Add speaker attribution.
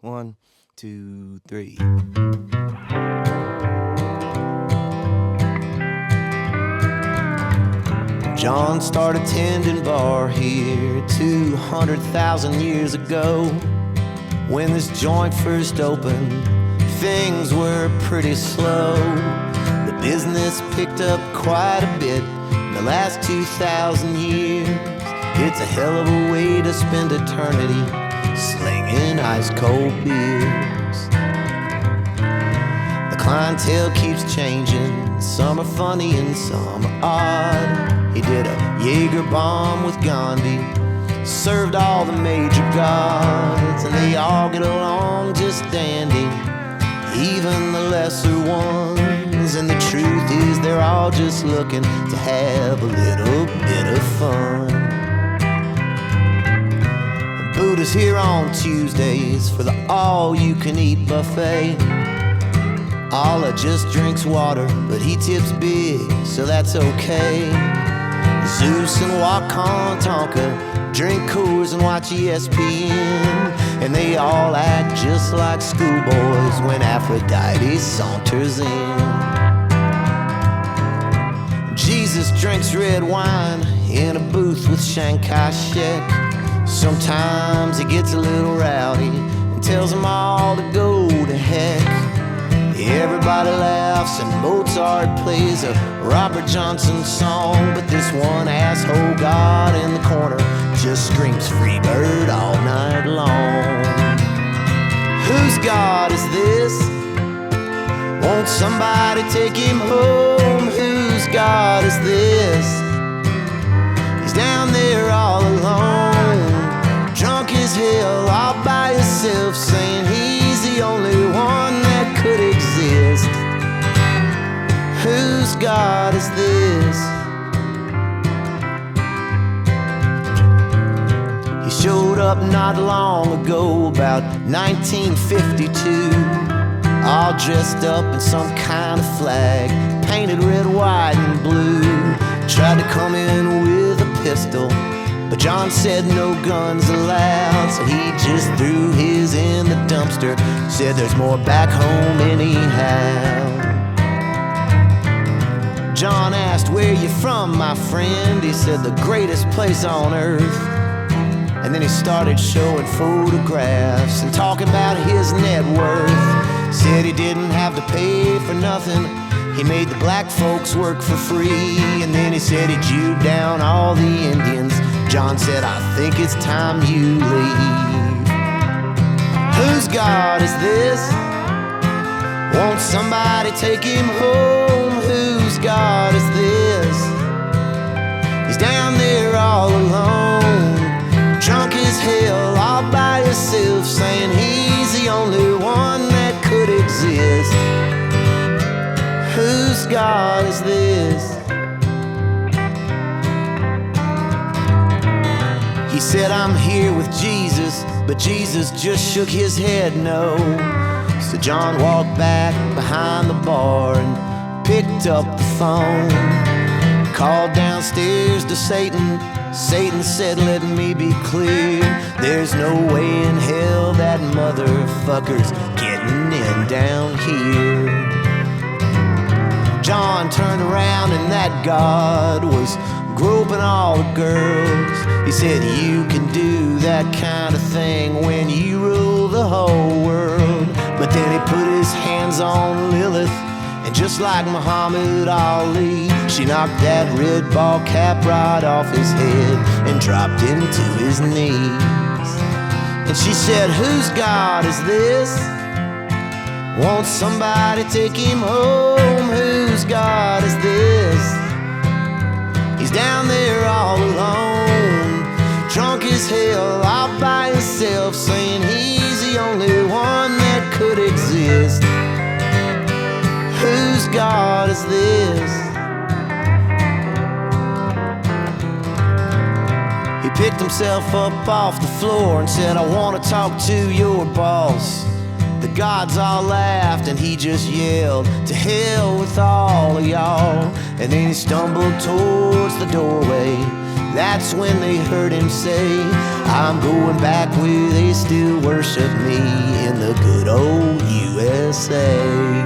Speaker 1: 1, 2, 3. John started tending bar here 200,000 years ago. When this joint first opened, things were pretty slow. The business picked up quite a bit in the last 2,000 years. It's a hell of a way to spend eternity slinging ice-cold beers. The clientele keeps changing. Some are funny and some are odd. He did a Jäger bomb with Gandhi, served all the major gods, and they all get along just dandy, even the lesser ones. And the truth is they're all just looking to have a little bit of fun. Buddha's here on Tuesdays for the all-you-can-eat buffet. Allah just drinks water, but he tips big, so that's okay. Zeus and Wakan, Tanka drink Coors and watch ESPN, and they all act just like schoolboys when Aphrodite saunters in. Jesus drinks red wine in a booth with Chiang Kai Shek. Sometimes he gets a little rowdy and tells them all to go to heck. Everybody laughs and Mozart plays a Robert Johnson song, but this one asshole god in the corner just screams free bird all night long. Whose God is this? Won't somebody take him home? Whose God is this? He's down there all alone, drunk as hell, all by himself, saying he's the only one that could exist. Whose God is this? He showed up not long ago, about 1952, all dressed up in some kind of flag, painted red, white, and blue. Tried to come in with a pistol, but John said no guns allowed, so he just threw his in the dumpster, said there's more back home anyhow. John asked, where you from, my friend? He said, the greatest place on earth. And then he started showing photographs and talking about his net worth. Said he didn't have to pay for nothing, he made the black folks work for free. And then he said he Jewed down all the Indians. John said, I think it's time you leave. Whose God is this? Won't somebody take him home? Whose God is this? He's down there all alone, drunk as hell, all by himself, saying he's the only one that could exist. Whose God is this? He said, I'm here with Jesus, but Jesus just shook his head no. So John walked back behind the bar and picked up the phone, called downstairs to Satan. Satan said, let me be clear, there's no way in hell that motherfucker's getting in down here. John turned around and that God was groping all the girls. He said, you can do that kind of thing when you rule the whole world. But then he put his hands on Lilith, and just like Muhammad Ali, she knocked that red ball cap right off his head and dropped him to his knees. And she said, whose God is this? Won't somebody take him home? Whose God is this? He's down there all alone, drunk as hell, all by himself, saying he's the only one that could exist. Whose God is this? He picked himself up off the floor and said, I want to talk to your boss. The gods all laughed and he just yelled, to hell with all of y'all. And then he stumbled towards the doorway, That's when they heard him say, I'm going back where they still worship me in the good old USA.